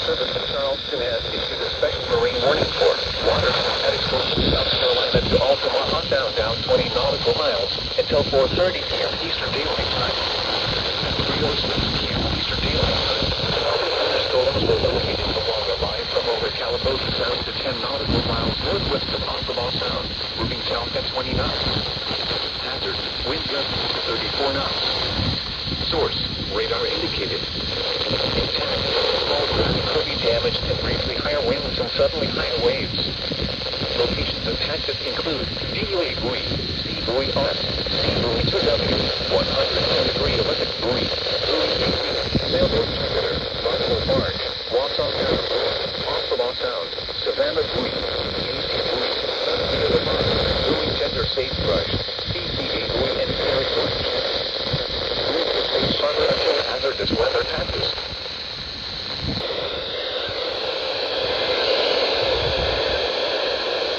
Service in Charleston has issued a special marine warning for water headed coast of South Carolina to Altamont on down 20 nautical miles until 4:30 p.m. Eastern Daylight Time. 3:06 p.m. Eastern Daylight Time. Thunderstorms were located along the line from over Calaboza Sound to 10 nautical miles northwest of Altamont Sound, moving south at 20 knots. Hazard, wind gust 34 knots. Source, radar indicated. Intent, small craft could be damaged and briefly higher winds and suddenly higher waves. Locations of taxis include DUA buoy, C buoy on